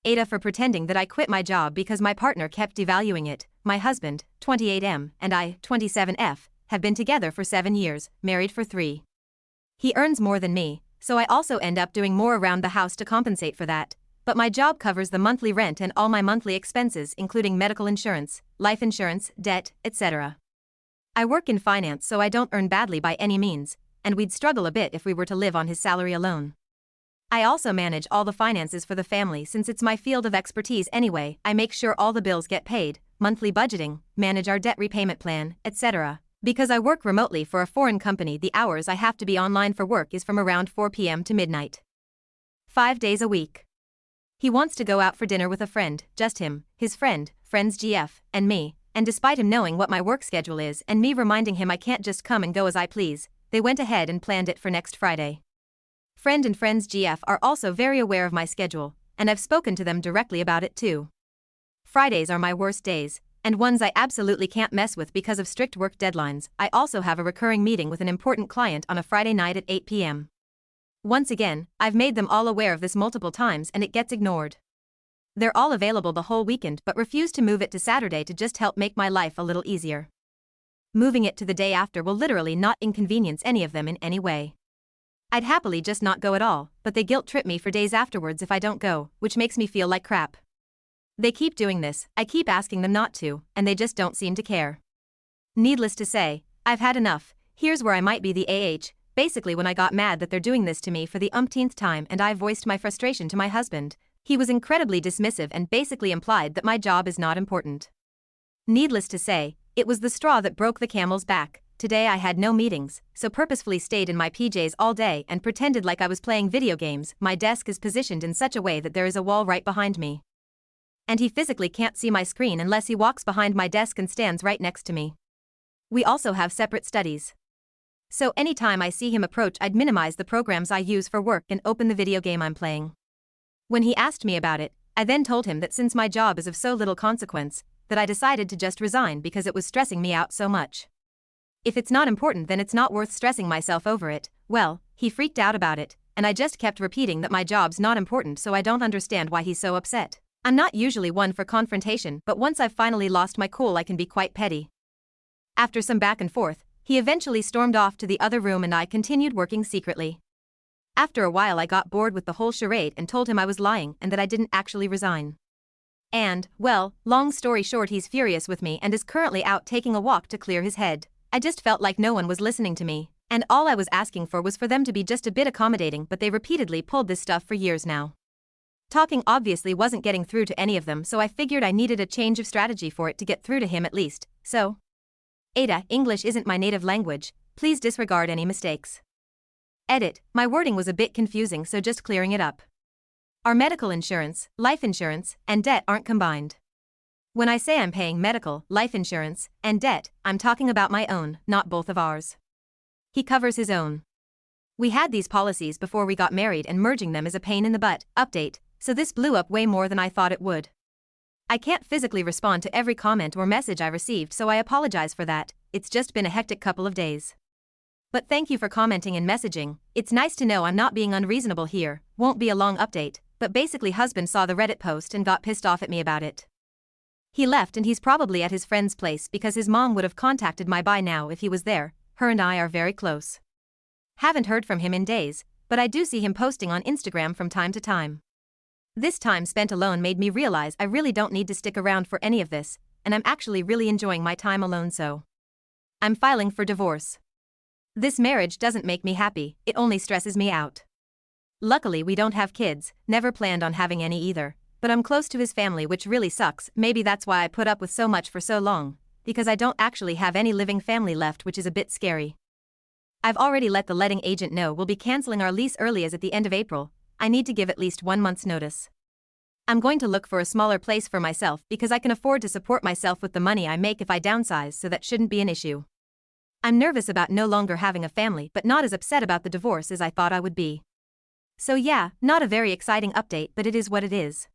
AITA for pretending that I quit my job because my partner kept devaluing it. My husband, 28M, and I, 27F, have been together for 7 years, married for 3. He earns more than me, so I also end up doing more around the house to compensate for that. But my job covers the monthly rent and all my monthly expenses, including medical insurance, life insurance, debt, etc. I work in finance, so I don't earn badly by any means, and we'd struggle a bit if we were to live on his salary alone. I also manage all the finances for the family since it's my field of expertise anyway. I make sure all the bills get paid, monthly budgeting, manage our debt repayment plan, etc. Because I work remotely for a foreign company, the hours I have to be online for work is from around 4 p.m. to midnight. 5 days a week. He wants to go out for dinner with a friend, just him, his friend, friends GF, and me, and despite him knowing what my work schedule is and me reminding him I can't just come and go as I please, they went ahead and planned it for next Friday. Friend and friends GF are also very aware of my schedule, and I've spoken to them directly about it too. Fridays are my worst days, and ones I absolutely can't mess with because of strict work deadlines. I also have a recurring meeting with an important client on a Friday night at 8 p.m. Once again, I've made them all aware of this multiple times and it gets ignored. They're all available the whole weekend but refuse to move it to Saturday to just help make my life a little easier. Moving it to the day after will literally not inconvenience any of them in any way. I'd happily just not go at all, but they guilt trip me for days afterwards if I don't go, which makes me feel like crap. They keep doing this, I keep asking them not to, and they just don't seem to care. Needless to say, I've had enough. Here's where I might be the basically when I got mad that they're doing this to me for the umpteenth time and I voiced my frustration to my husband, he was incredibly dismissive and basically implied that my job is not important. Needless to say, it was the straw that broke the camel's back. Today I had no meetings, so purposefully stayed in my PJs all day and pretended like I was playing video games. My desk is positioned in such a way that there is a wall right behind me. And he physically can't see my screen unless he walks behind my desk and stands right next to me. We also have separate studies. So anytime I see him approach, I'd minimize the programs I use for work and open the video game I'm playing. When he asked me about it, I then told him that since my job is of so little consequence, that I decided to just resign because it was stressing me out so much. If it's not important, then it's not worth stressing myself over it. Well, he freaked out about it, and I just kept repeating that my job's not important, so I don't understand why he's so upset. I'm not usually one for confrontation, but once I've finally lost my cool I can be quite petty. After some back and forth, he eventually stormed off to the other room and I continued working secretly. After a while I got bored with the whole charade and told him I was lying and that I didn't actually resign. And, well, long story short, he's furious with me and is currently out taking a walk to clear his head. I just felt like no one was listening to me, and all I was asking for was for them to be just a bit accommodating, but they repeatedly pulled this stuff for years now. Talking obviously wasn't getting through to any of them, so I figured I needed a change of strategy for it to get through to him at least, so. AITA, English isn't my native language, please disregard any mistakes. Edit, my wording was a bit confusing, so just clearing it up. Our medical insurance, life insurance, and debt aren't combined. When I say I'm paying medical, life insurance, and debt, I'm talking about my own, not both of ours. He covers his own. We had these policies before we got married and merging them is a pain in the butt. Update, so this blew up way more than I thought it would. I can't physically respond to every comment or message I received, so I apologize for that. It's just been a hectic couple of days. But thank you for commenting and messaging. It's nice to know I'm not being unreasonable here. Won't be a long update, but basically husband saw the Reddit post and got pissed off at me about it. He left and he's probably at his friend's place because his mom would have contacted my by now if he was there. Her and I are very close. Haven't heard from him in days, but I do see him posting on Instagram from time to time. This time spent alone made me realize I really don't need to stick around for any of this, and I'm actually really enjoying my time alone, so I'm filing for divorce. This marriage doesn't make me happy, it only stresses me out. Luckily we don't have kids, never planned on having any either, but I'm close to his family, which really sucks. Maybe that's why I put up with so much for so long, because I don't actually have any living family left, which is a bit scary. I've already let the letting agent know we'll be canceling our lease early as at the end of April. I need to give at least 1 month's notice. I'm going to look for a smaller place for myself because I can afford to support myself with the money I make if I downsize, so that shouldn't be an issue. I'm nervous about no longer having a family, but not as upset about the divorce as I thought I would be. So yeah, not a very exciting update, but it is what it is.